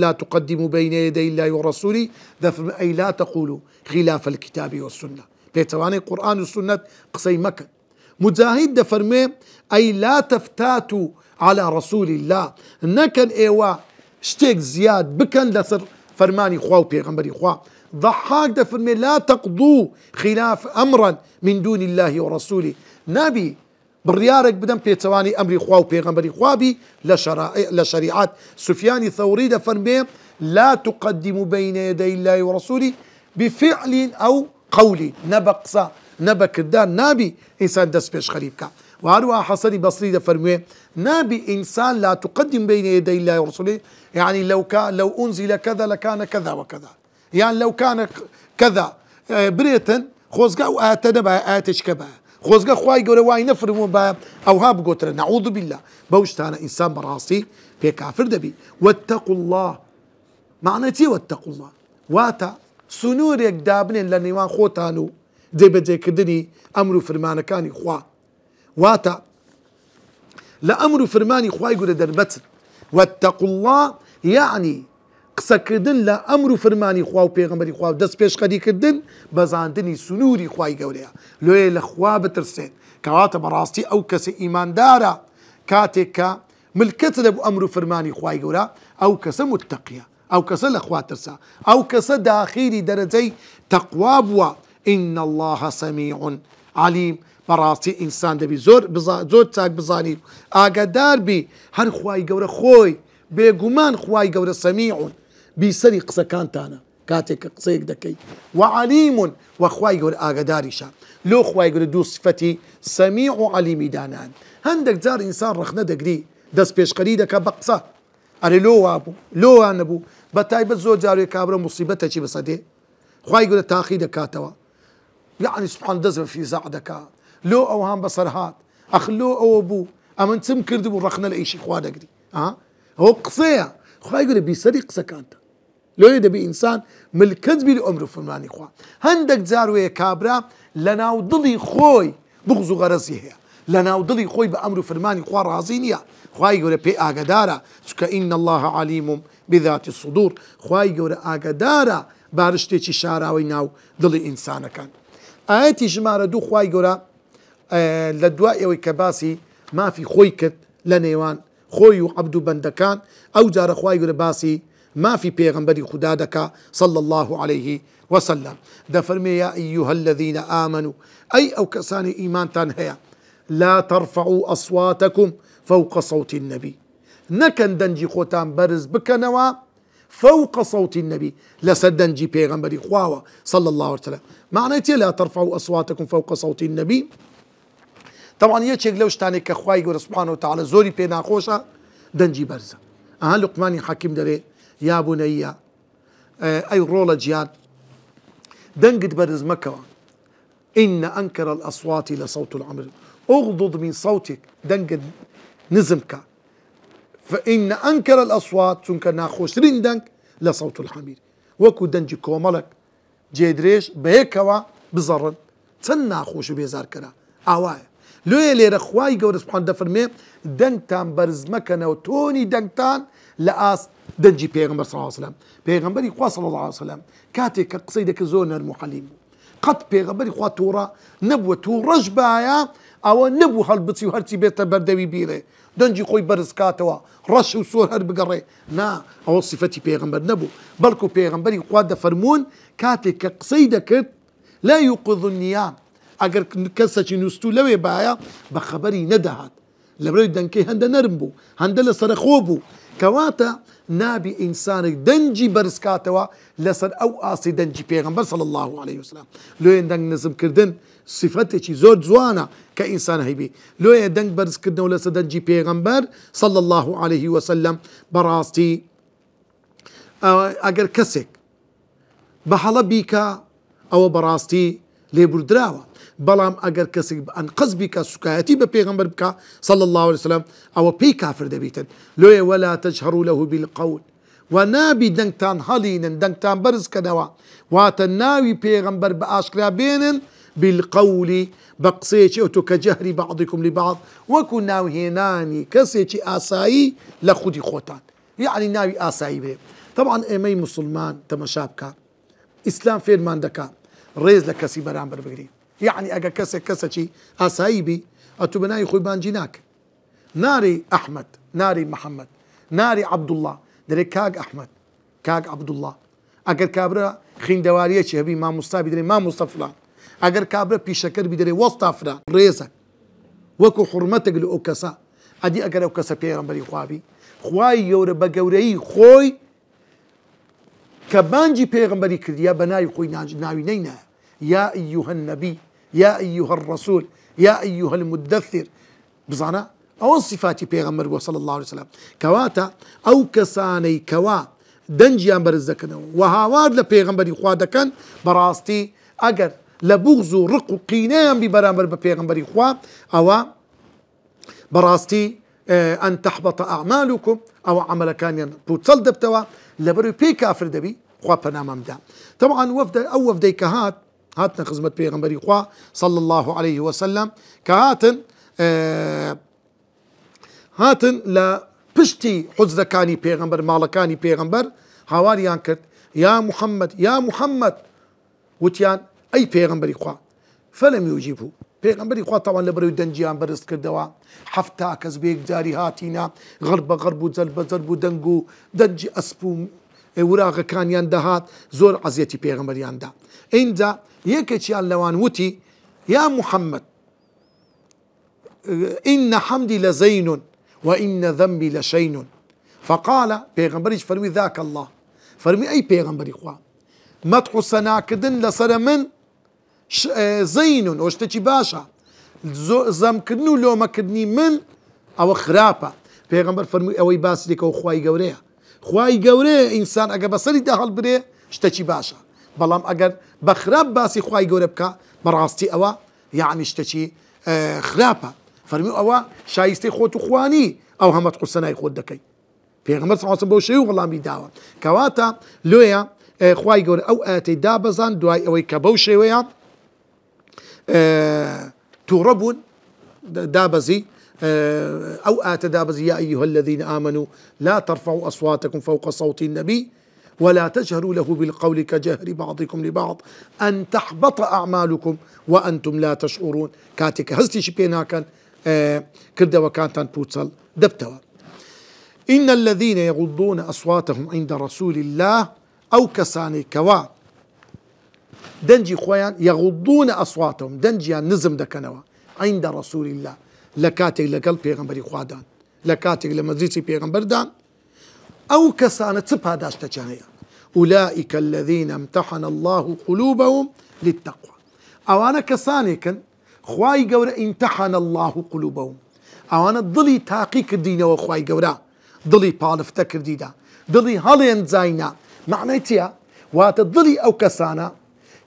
لا تقدموا بين يدي الله ورسوله دەفەرمێ ئەی لا تقولوا خلاف الكتاب والسنة پێچەوانەی قورآن و سنت قسەی مەکەن. مجاهد دەفەرمێ ئەی لا تفتاتوا على رسول الله نەکەن ئێوە شتێک زیاد بکەن لەسەر فەرمانی خوا و پێغەمبەری خوا. ضحاك دەفەرمێ لا تقضوا خلاف أمرا من دون الله ورسوله نبي بڕیارێک بدەن پێچەوانی ئەمری خوا و پێغەمبەری خوابی لە شریعەت. سفیانی ثەوری دەفەرمێ لا تقدموا بين يدي الله ورسوله بفعل أو قول نە بە قسە نە بە کردار نابی ئینسان دەست پێشخەری بکە. و هەروەها حەسەنی بەسری دەفەرموێ نابی ئینسان لا تقدم بين يدي الله ورسوله يعني لو أنزل كذا لكان كذا وكذا يعني لو كان كذا بريتن خۆزگا و ئاەتە نەبایە ئاەتێک کە بایە خۆزگە خوای گەورە وای نەفرموون بە ئەوها بگۆترە نەعوذ بالله بەو شتانە ئینسان بەڕاستی پێ کافر دەبی. واتقوا الله معنی چی واتقوا الله؟ واتە سنوورێک دابنێن لە نێوان خۆتان و جێبەجێکردنی ئەمر و فرمانەکانی خوا واتە لە ئەمر و فرمانی خوای گەورە دەربەچن. واتقوا الله يعني قسەکردن لە ئەمر و فرمانی خوا و پێغەمبەری خوا و دەست پێشخەریکردن بەزاندنی سنووری خوای گەورەیە. لۆیە لە خوا بترسێن کەواتە بەڕاستی ئەو کەسە ئیماندارە کاتێک کە ملکەت لە بۆ ئەمر و فرمانی خوای گەورە ئەو کەسە متەقیە ئەو کەسە لە خوا ترسە ئەو کەسە داخیری دەرەجەی تەقوا بووە. إن الله سميع عليم بەڕاستی ئینسان دەبی زۆر چاک بزانی ئاگادار بی هەر خوای گەورە خۆی بێگومان خوای گەورە سەمیعون بیسەری قسەکانتانە کاتێک کە قسەیەک دەکەی وعەلیمون وەخوای گەورە ئاگاداریشە. لۆ خوای گەورە دوو سفەتی سەمیع و عەلیمی دانان. هەندێک جار ئینسان ڕەخنە دەگری دەست پێشخەری دەکە بە قسە ئەرێ لۆ وابوو لۆ وان نەبوو بە تایبەت زۆر جارێک کابرا موسیبەتێکی بەسەدێ خوای گەورە تاقی دەکاتەوە یعنی سبحان دەست بە فیزاع دەکا لۆ ئەوهان بەسەر هات ئەخ لۆ ئەوە بوو ئەمن چم کردبوو ڕەخنە لە ئیشی خوا دەگری ئەوە قسەیە خوای گەورە بیسەری قسەکانتە. لۆیە دەبی ئینسان ملکەت بی لە ئەمر و فەرمانی خوا. هەندێک جار وەیە کابرا لە ناو دڵی خۆی بغز و غەرەزی هەیە لە ناو دڵی خۆی بە ئەمر و فەرمانی خوا ڕازی نییە. خوای گەورە پێی ئاگادارە چونکە ئین الله عەلیم بذات الصدور خوای گەورە ئاگادارە بارە شتێکی شاراوەی ناو دڵی ئینسانەکان. ئاەتی ژمارە 2 خوای گەورە لە دوای ئەوەی کە باسی مافی خۆی کرد لە نێوان خۆی و عەبد و بەندەکان ئەو جارە خوای گەورە باسی مافی پێغەمبەری خودا دەکا صلى الله عليه وسلم. دەفەرمێ یا ئەیها الذين آمنوا ئەی ئەو کەسانی ئیمانتان هەیە لا ترفعوا أصواتكم فوق صوت النبي نەکەن دەنجی خۆتان بەرز بکەنەوە فوق صوت النبي لەسەر دەنجی پێغەمبەری خواوە صلى الله عليه وسلم. معنی چیە لا ترفعوا أصواتكم فوق صوت النبي؟ طبعا یەکێک لەو شتانێک کە خوای گەورە سبحانه وتعالى زۆری پێ ناخۆشە دەنجی بەرزە. ئەها لوقمانی حەکیم دەرێ یا بونەیە ئەی ڕۆڵە گیان دەنگت بەرز مەکەوە إن أنكر الأصوات لصوت العمر اغضض من صوتك دەنگت نزم کە فإن أنكر الأصوات چونکە ناخۆشترین دەنگ لە صوت الحمير وەکو دەنجی کۆمەڵک جێدرێژ بەیەکەوە بزەڕن چەند ناخۆش و بێزارکەرە ئاوایە. لۆیە لێرە خوای گەورە سبحانه دەفەرمێ دەنگتان بەرز مەکەنەوە تۆنی دەنگتان لە ئاست دەنجی پێغەمبەر صلی الله عليه وسلم. پێغەمبەری خوا صلی الله عليه وسلم کاتێک کە قسەی دەکرد زۆر نەرم و حەلیم بوو. قەت پێغەمبەری خوا تووڕە نەبووە تووڕەش بایە ئەوە نەبوو هەڵبچی و هەرچی بێتە بەردەوی بیرێ دەنجی خۆی بەرز کاتەوە ڕەش و سۆر هەر بگەڕێ نا ئەوە سیفەتی پێغەمبەر نەبوو بەڵکو پێغەمبەری خوا دەفەرموون کاتێک کە قسەی دەکرد لا يوقظ النيام ئەگەر کەسێکی نووسوو لەوێ بایە بە خەبەری نەدەهات لەبەرەوەی دەنگەکەی هەندە نەرم بوو هەندە لە سەرخۆ بوو کەواتە نابی ئینسانێک دەنجی بەرز کاتەوە لەسەر ئەو ئاسی دەنجی پێغەمبەر صلی الله عليه وسلم. لۆیە دەنگ نزمکردن صفەتێکی زۆر جوانە کە ئینسان هەیبی. لۆیە دەنگ بەرزکردنەوە لەسەر دەنجی پێغەمبەر صلی الله عليه وسلم بەڕاستی ئەگەر کەسێک بە هەڵە بیکە ئەوە بەڕاستی لێبوردراوە. بەڵام ئەگەر کەسێک ئەن قەزبی کە سوکایەتی بە پێغەمبەر بکە صلی الله عليه وسلم ئەوە پێی کافر دەبیتن. لۆیە ولا تجهروا له بالقول و نابی دەنگتان هەڵینن دەنگتان بەرزکەنەوە واتە ناوی پێغەمبەر بە ئاشکرا بێنن بالقول بقسيتي أو كجهر بعضكم لبعض وكن ناوهيناني كسيتي آسايي لخدي خوتان يعني ناوي آسايي بيه. طبعا إيمي مسلمان تمشابكا إسلام فيرمان دكا ريز لكسي برامبر بقري يعني أجا كسي آسايي بي أتو بناي خوي بانجيناك ناري أحمد ناري محمد ناري عبد الله دري كاغ أحمد كاغ عبد الله أجر كابرا خين دواريه هبي ما مصطفى دري ما مصطفى فلان أجر كابرا بيشكر بدري وسط فلان ريزك وكو حرمتك لأوكسا أدي أجر أوكسا بيرمبري خوابي خواي يور بجوري خوي كبانجي بيغمبري كرديا بناي خوي ناوي نينا يا أيها النبي يا أيها الرسول يا أيها المدثر بزانا أو صفاتي بيغمبر صلى الله عليه وسلم كواتا أو كساني كوا دنجيان برزكنا وهاوار لبيغمبري خوا دكن براستي أجر لبغزو رقو قينيان ببرامبر ببيغمبري خوا أو براستي أن تحبط أعمالكم أو عمل كان بوتصل دبتوا لبرو بي كافر دبي خوا بنامم دا طبعا وفد كهات هاتنا خدمة بيغمبري خوا صلى الله عليه وسلم كهاتن هاتن لا بشتي حزركاني بيغمبر مالكاني بيغمبر هاواريان كرت يا محمد يا محمد وتيان أي بيغمبري خوا فلم يجيبه بيغمبري خوا طبعا لبرو دنجيان برز كردوا حفتا كزبيك جاري هاتينا غرب زلب دنجو دنجي أسبو وراغ كان يندهات زور عزيتي بيغمبر يندا إندا يكتشيان لوان وتي يا محمد إن حمدي لزين وإن ذنبي لشين فقال بيغمبريش فرمي ذاك الله فرمي أي بيغمبري خوا مدحو سناكدن لسر من زين واشتكي باشا زمكدنو لو مكدني من أو خرابة بيغمبر فرمي أوي باس لك وخواي قوريه خواي قوريه إنسان أجا بصري داخل بريه اشتكي باشا بلام أجر بخراب باسي خواي قوريه بكا براستي أوا يعني اشتكي خرابة فرمي أوا شايستي خوتو خواني أو هم تقول سناي خود دكي بيغمبر صلى الله عليه وسلم والله بيداوا كواتا لويا خواي قوري أو آتي دابزان دواي أوي كبوشي ويا توربون دابزي أو آت دابزي يا أيها الذين آمنوا لا ترفعوا أصواتكم فوق صوت النبي ولا تجهروا له بالقول كجهر بعضكم لبعض أن تحبط أعمالكم وأنتم لا تشعرون كاتك هزتي شبينا كان كرد وكانتان بوتصل دبتوا إن الذين يغضون أصواتهم عند رسول الله أو كساني كوا دنجي خويان يغضون أصواتهم دنجي نزم دكنوا عند رسول الله لكاتك لقلب بيغمبري خوادان لكاتك لمزيسي بيغمبر دان أو كسانة تبها داش تجانيا أولئك الذين امتحن الله قلوبهم للتقوى أو أنا كساني كان خواي قورا امتحن الله قلوبهم أو أنا ضلي تاقيك الدين وخواي قورا ضلي بالفتك ديدا ضلي هالين زاينا معناتها واتضلي أو كسانة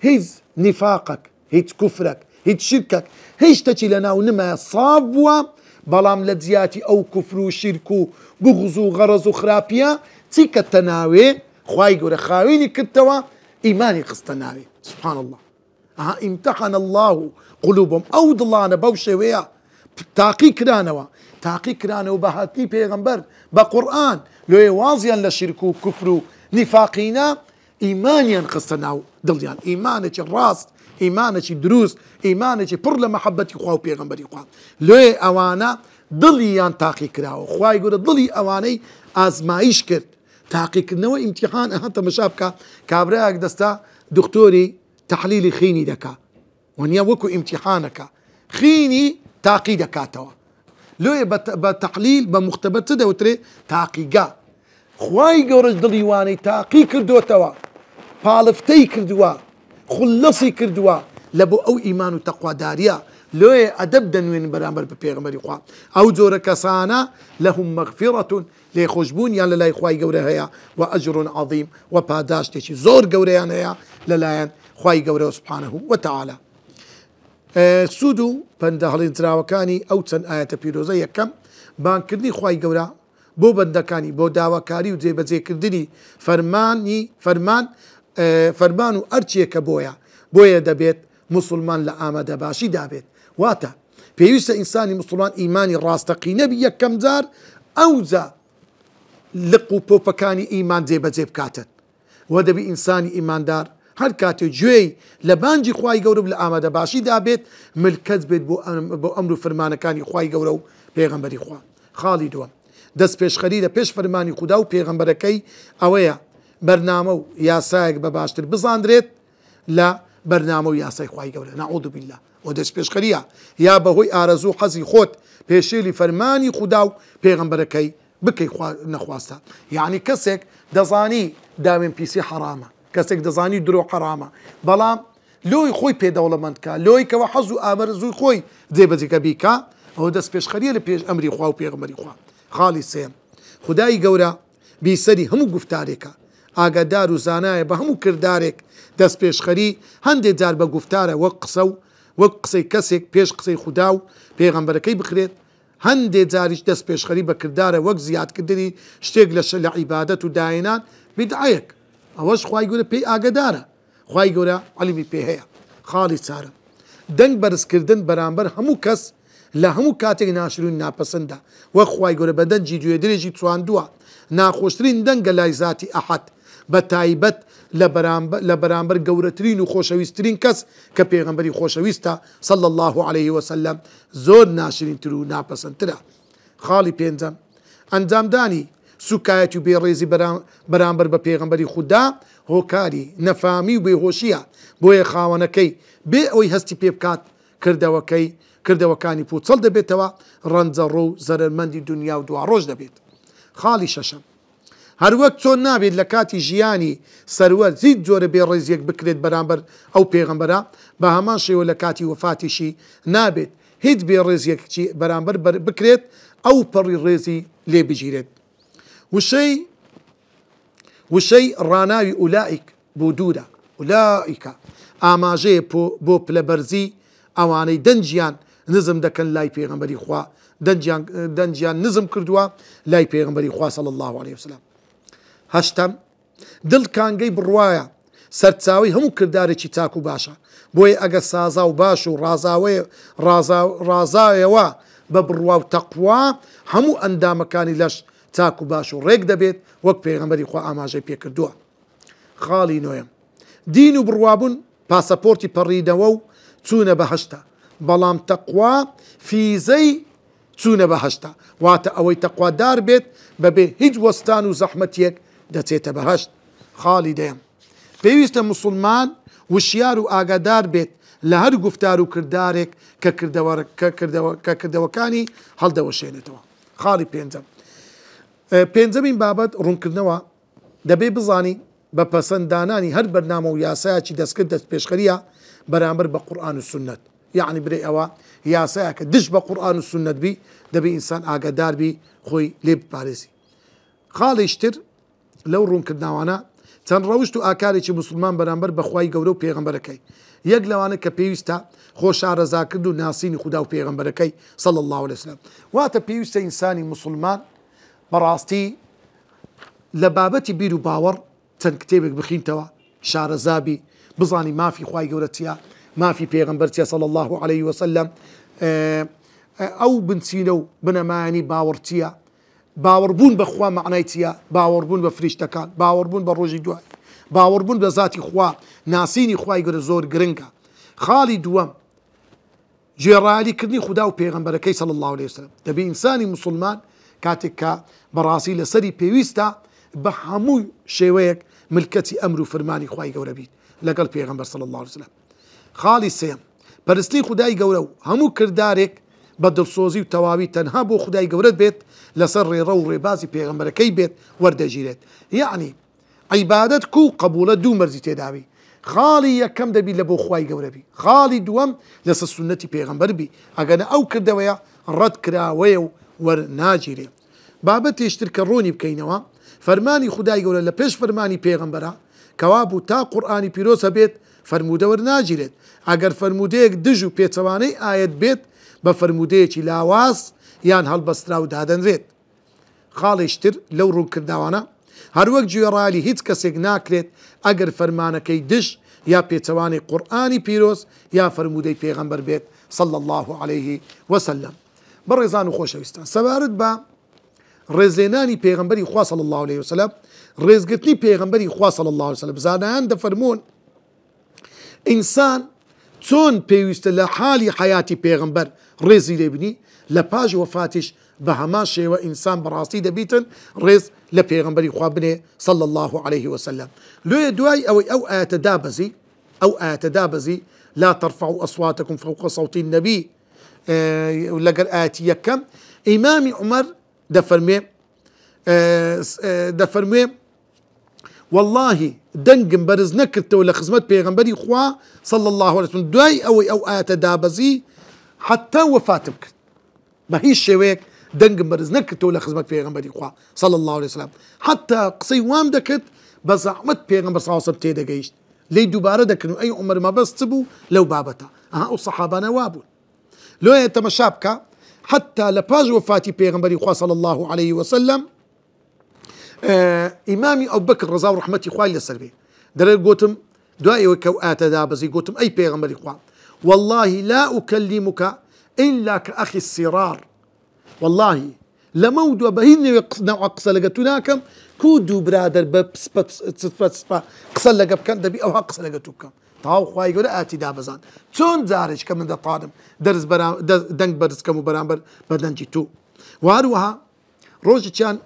هيز نفاقك هيز كفرك هيز شركك هيش تجي لنا ونما صابوا بلام لدزياتي أو كفر شركو بغزو غرزو خرابيا تيك التناوي خواي قورا خاويني كتوا إيماني قصتناوي سبحان الله امتحن الله قلوبهم أو ضلانا بوشي ويا تاقي كرانوا بهاتني بيغمبر بقرآن لو يوازيا لشركو كفرو نفاقينا إيمانيا قصتناو ضليان إيمانك الراس إيمانك دروس إيمانك بر لمحبتي خواو بيغمبري خواو لو أوانا ضليان تاقي كراو خواي يقول ضلي أواني آزمايش كرت تاقي كرنوا امتحان أهانتا مشابكا كابراك دستا دكتوري تحليل خيني دكا ونيا وكو امتحانك خيني تاقي دكاتوا لو بتحليل بمختبر تدا وتري تاقيقا خواي قورج دليواني تاقي كردو توا بالفتي كردوا خلصي كردوا لبو أو إيمان وتقوى داريا لو أدب دنوين برامبر ببيغمبري خوا أو زور كسانا لهم مغفرة ليخشبون يا للاي خواي قوري هيا وأجر عظيم وباداش تيشي زور قوريان هيا للايان خواي قوري سبحانه وتعالى سودو بندهلين تراوكاني أو تن آية بيروزا يكم بان كردني خواي قورا بو بندكاني بو داواكاري وزي بزي كردني فرمان و أرچيك بويا دبيت مسلمان لە ئامادەباشی دابێت واتە پێویستە ئینسانی مسلمان ئیمانی ڕاستەقینە بی یەکەم جار ئەوجا لق و پۆپەکانی ئیمان جێبەجێ بکاتن وە دەبی ئینسانی ئیماندار هەر کاتێ گوێی لە بانجی خوای گەورە لە ئامادەباشی دابێت ملکەت بێت بۆ ئەمر و فەرمانەکانی خوای گەورە و پێغەمبەری خوا. خاڵی دووەم دەست پێشخەری لە پێش فەرمانی خودا و پێغەمبەرەکەی ئەوەیە بەرنامە و یاسایەک بە باشتر بزاندرێت لە بەرنامە و یاسای خوای گەورە نەعوذ بالله و دەست پێشخەریە یا بەهۆی ئارەزوو حەزی خۆت پێشێلی فەرمانی خودا و پێغەمبەرەکەی بکەی نەخواستە یعنی کەسێک دەزانی داوێن پیسی حرامە کەسێک دەزانی درۆ حرامە بەڵام لۆی خۆی پێدەوڵەمەندکە لۆی کەەوە حەز و ئامەرزووی خۆی جێبەجێکە بیکە ئەوە دەست پێشخەریە لە پێش ئەمری خوا و پێغەمبەری خوا. خاڵی سێم خودای گەورە بیسەری هەموو گفتارێکە ئاگادار و زانایە بە هەموو کردارێک دەست پێشخەری هەندێک جار بە گفتارە وەک قسە و وەک قسەی کەسێک پێش قسەی خودا و پێغەمبەرەکەی بخرێت هەندێک جاریش دەست پێشخەری بە کردارە وەک زیادکردنی شتێک لە عیبادەت و داهێنان بدعەیەک ئەوەش خوای گەورە پێی ئاگادارە خوای گەورە عەلیمی پێ هەیە. خاڵی چارم دەنگ بەرزکردن بەرامبەر هەموو کەس لە هەموو کاتێک ناشرین ناپەسەندە وەک خوای گەورە بە دەنجی گوێ درێژی چواندووە ناخۆشترین دەنگە لای زاتی ئەحەد بە تایبەت لە بەرامبەر گەورەترین و خۆشەویستترین کەس کە پێغەمبەری خۆشەویستە صلی الله عليه وسلم زۆر ناشرینتر و ناپەسەندترە. خاڵی پێنجەم ئەنجامدانی سوکایەتی و بێڕێزی بەرامبەر بە پێغەمبەری خودا هۆکاری نەفامی و بێهۆشیە بۆیە خاوەنەکەی بێ ئەوەی هەستی پێ بکات کردەوەکانی پوچەڵ دەبێتەوە ڕەنجەڕۆ و زەرمەندی دنیا و دوا ڕۆژ دەبێت. خاڵی شەشەم هەروەک چۆن نابێت لە کاتی ژیانی سەروەر هیچ جۆرە بێڕێزیەک بکرێت بەرامبەر ئەو پێغەمبەرە بە هەمان شێوە لە کاتی وفاتیشی نابێت هیچ بێڕێزیەکی بەرامبەر بکرێت ئەو پەڕی ڕێزی لێ بگیرێت. وشەی ڕاناوی ئولائیک بۆ دوورە ئولائیکە ئاماژەیە بۆ پلەبەرزی ئەوانەی دەنجیان نزم دەکەن لای پێغەمبەری خوا دەنجیان نزم کردووە لای پێغەمبەری خوا صلی الله عليه وسلم. هەشتم دڵ کانگەی بڕوایە سەرچاوی هەموو کردارێکی چاک و باشە بۆیە ئەگە سازا و باش و ڕازاوەوە بە بڕوا و تەقوا هەموو ئەندامەکانی لەش چاک و باش و ڕێک دەبێت وەک پێغەمبەری خوا ئاماژەی پێکردووە. خاڵی نۆیەم دین و بڕوابوون پاسەپۆرتی پەڕیدەوە و چوونە بەهەشتە بەڵام تەقوا فیزەی چوونە بەهەشتە واتە ئەوەی تەقوادار بێت بەبێ هیچ وەستان و زەحمەتیەک دەچێتە بەهەشت. خاڵی دەیەم پێویستە مسلمان وشیار و ئاگادار بێت لە هەر گفتار و کردارێک کە کردەوەکانی هەڵدەوەشێنێتەوە. خاڵی پێنجەمین بابەت ڕوونکردنەوە دەبێ بزانی بە پەسەنددانانی هەر بەرنامە و یاسایەکی دەستکرد دەست پێشخەریە بەرامبەر بە قورئان و سنت یعنی برێ ئەوە یاسایەکە دش بە قورئان و سنت بی دەبێ ئینسان ئاگادار بی خۆی لێ بپارێزی. خاڵیشتر لەو ڕوونکردناوانە چەند ڕەوشت و ئاکارێکی مسلمان بەرامبەر بەخوای گەورە و پێغەمبەرەکەی یەک لەوانە کە پێویستە خۆشارەزاکرد و ناسینی خودا و پێغەمبەرەکەی صلی الله عليه وسلم واتە پێویستە ئینسانی مسلمان بەڕاستی لە بابەتی بیر و باوەڕ چەند کتێبێک بخینتەوە شارەزابی بزانی مافی خوای گەورە چییە مافی پێغەمبەر چییە صلی الله عليه وسلم ئەو بنچینە و بنەمایانی باوەڕ چییە باوەڕبوون بەخوا معنای چییە باوەڕبوون بە فریشتەکان باوەڕبوون بە ڕۆژی دوای باوەڕبوون بە ذاتی خوا ناسینی خوای گەورە زۆر گرنگە. خاڵی دووەم گوێڕایەلیکردنی خودا و پێغەمبەرەکەی صلی الله عليه وسلم دەبێ ئینسانی مسلمان کاتێک کە بەڕاستی لەسەری پێویستە بە هەموو شێوەیەک ملکەتی ئەمر و فەرمانی خوای گەورە بیت لەگەڵ پێغەمبەر صلی الله عليه وسلم. خاڵی سێم پەرستی خودای گەورە و هەموو کردارێک بە دڵسۆزی و تەواوی تەنها بۆ خودای گەورەت بێت لەسەر ڕێڕە و ڕێبازی پێغەمبەرەکەی بێت وەردەگیرێت یعنی عیبادەت و قبولە دوو مەرزی تێداوی. خاڵی یەکەم دەبی لە بۆ خوای گەورە بی خاڵی دووەم لەسەر سنەتی پێغەمبەر بی ئەگەنە ئەو کردەوەیە ڕەت کراوەیە و وەرناگیرێ. بابەتێشتر کە ڕۆنی بکەینەوە فەرمانی خودای گەورە لە پێش فەرمانی پێغەمبەرە کەوا بوو تا قورئانی پیرۆزە بێت فەرموودە وەرناگیرێت ئەگەر فەرموودەیەک دژ و پێچەوانەی ئاەت بێت بە فەرموودەیەکی لاواز یان هەڵبەسترا و دادەنرێت. خاڵیشتر لەو ڕوونکرداوانە هەروەک گوێڕایەلی هیچ کەسێک ناکرێت ئەگەر فەرمانەکەی دش یا پێچەوانی قورئانی پیرۆز یا فەرموودەی پێغەمبەر بێت صلى الله عليه وسلم. بەڕێزان و خۆشەویستان، سەبارەت بە ڕێزێنانی پێغەمبەری خوا صلى الله عليه وسلم، ڕێزگرتنی پێغەمبەری خوا صلى الله عليه وسلم، زانایان دەفەرمون ئینسان چۆن پێویستە لە حالی حیاتی پێغەمبەر ڕێزی لێبنی، لە پاش وەفاتیش بە هەمان شێوە ئینسان بەڕاستی دەبیتن ڕێز لە پێغەمبەری خوا بنێ صلى الله عليه وسلم. لێ دوای ئەوەی ئەو ئاەتە دابەزی لا ترفعوا أصواتكم فوق صوت النبي لەگەر ئاەتی یەکەم ئیمامی عومەر دەفەرموێ والله دەنگم بەرز نەکردەوە لە خزمەت پێغەمبەری خوا صلى الله عليه وسلم دوای ئەوەی ئەو ئاەتە دابەزی حتا وەفاتم کرد، بە هیچ شێوەیەک دەنگم بەرز نەکردەوە لە خزمەت پێغەمبەری خوا صلى الله عليه وسلم، حتا قسەی وام دەکرد بە زەحمەت پێغەمبەر صلى الله عليه وسلم تێدەگەیشت، لی دووبارە دەکردن ئەی عومەر مەبەست بوو لەو بابەتە. ئەو سەحابانە وابوون. لۆیە تەمەشا بکە حتا لە پاش وەفاتی پێغەمبەری خوا صلى الله عليه وسلم ئیمامی ئەبوبەکر ڕەزا و ڕەحمەتی خوای لەسەر بێ دەڵێت گوتم دوای ئەوەی کە ئەو ئاەتە دابەزی گوتم ئەی پێغەمبەری خوا والله لا أكلمك إلا كأخي السرار، والله لەمە دووە بە هیچ نەوع قسە لەگە تو ناکەم کو دوو برادر بە پسپە قسە لەگە بکەن دەبی ئەوها قسە لەگە تو بکەم. تاو خوای گەورە ئاەتی دابەزان چۆن جارێک کە من دەتانم دەنگ بەرزکەم و بەرامبەر بە دەنجی تو. وهروەها ڕۆژێکیان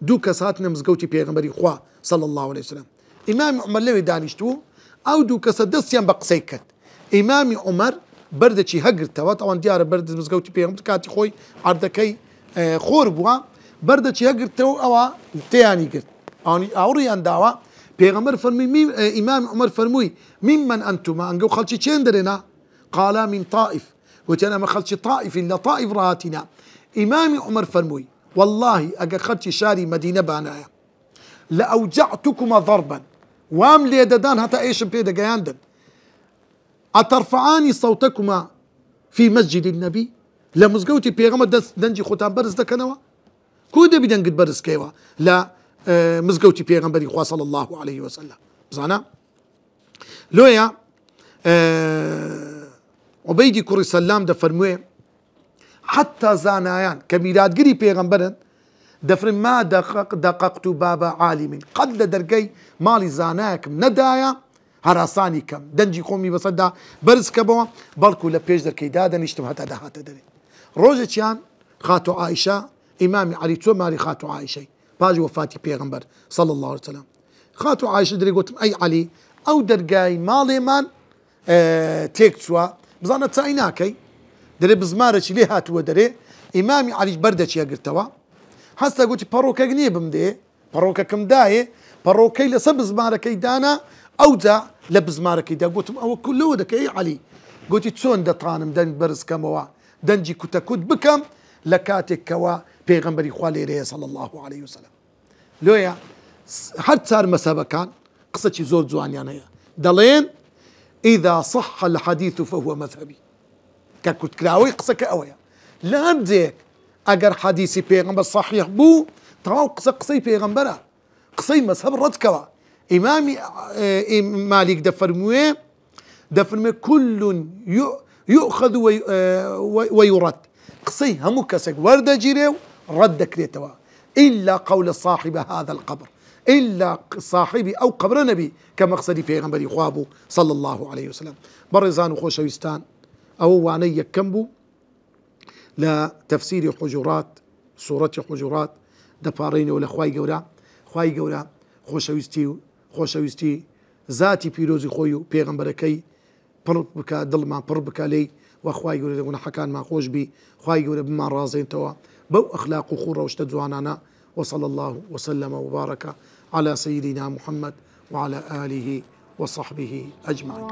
دوو کەس هاتنە مزگەوتی پێغەمبەری خوا صلى الله عليه وسلم. ئیمامی عومەر لەوێ دانیشتبوو، ئەو دوو کەسە دەستیان بە قسەی کرد. ئیمامی عومەر بەردەچی هەگرتەوە، ئەوان دیارە بەرد مزگەوتی پێغەمبەر کاتی خۆی عەردەکەی خۆر بووە، بەردەچی هەگرتەوە ئەوە تێیانی گرت، ئاوڕیان داوە. پێغەمبەر فەرمووی ئیمامی عومەر فەرمووی ممن ئەنتوما، ئەنگە و خەڵکی چێن دەرێنا؟ قالا من طائف، وتیان ئەمە خەڵکی طائفین لە طائف ڕاتینا. ئیمامی عومەر فەرمووی والله ئەگەر خەڵکی شاری مەدینە بانایە لە ئەوجەعتوکما ضەربەن، وام لێ دەدان هەتا ئێشم پێ دەگەیاندن. ئەتەرفعانی صەوتەکما في مسجد النبي، لە مزگەوتی پێغەمبەر دەنجی خۆتان بەرز دەکەنەوە؟ کو دەبی دەنگت بەرزکەوە لە مزگەوتی پێغەمبەری خوا صلى الله عليه وسلم. بزانە لۆیە عوبەیدی کوڕی سەلام دەفەرموێ حتا زانایان کە میراتگری پێغەمبەرن دەفرن ما دەقەقت بابا عالم، قەت لە دەرگەی ماڵی زانایەکم نەدایە هەراسانی کەم دەنجی خۆمی بەسەردا بەرز کەبەوە، بەڵکو لە پێش دەرکەیدا دەنیشتم هەتا داهاتە دەرێ. ڕۆژێکیان خاتۆ عایشە ئیمامی عەلی چۆ ماری خاتۆ عایشەی پاش وەفاتی پێغەمبەر صلى الله عليه وسلم. خاتۆ عایشە دەرێ گوتم ئەی عەلی ئەو دەرگای ماڵێمان تێک چووە، بزانە چای ناکەی، دەرێ بزمارەی لێ هاتووە دەرێ. ئیمامی عەلیش بەردەچی هەگرتەوە، هەستا گوتی پەڕۆکەک نییە بمدێ، پەڕۆکەکەم دایێ، پەڕۆکەی لەسەر بزمارەکەی دانا، ئەوجا لە بزمارەکەیدا گوتم ئەوە لەوە دەکەی عەلی، گوتی چۆن دەتوانم دەنگ بەرزکەمەوە دەنجی کوتەکوت بکەم لە کاتێکەوە پێغەمبەری خوا لێرەیە صلى الله عليه وسلم. لۆیە هەر چار مەسەبەکان قسەی زۆر جوانیان هەیە، دەڵێن ئیذا صح الحديث فهو مذهبي، کە کورتکراوەی قسەکە ئەوەیە لە هەندێک ئەگەر حەدیسی پێغەمبەر صحیح بوو تەواو قسەی پێغەمبەرە، قسەی مەذهب ڕەتکەوە. ئیمامی مالیک دەفەرموێ كل يؤخذ ويرد، قسەی هەموو کەسێک وەردەگیرێ و ڕەت دەکرێتەوە إلا قول صاحب هذا القبر، إلا صاحبی ئەو قبرە نەبی کە مەقسەدی پێغەمبەری خوا بوو صلى الله عليه وسلم. بەڕێزان و خۆشەویستان، ئەوە وانەی یەکەم بوو لە تەفسیری حجورات، سوورەتی حجورات دەپاڕێنەوە لە خوای گەورە. خوای گەورە خۆشەویستی ذاتی پیرۆزی خۆی و پێغەمبەرەکەی پڕ بکە، دڵمان پڕ بکە لێی، و خوای گەورە لە گوناحەکانمان خۆش بی، خوای گەورە بمان ڕازێنتەوە بەو ئەخلاق و خوڕەوشتە جوانانە. وصلى الله وسلم وبارك على سيدنا محمد وعلى آله وصحبه أجمعين.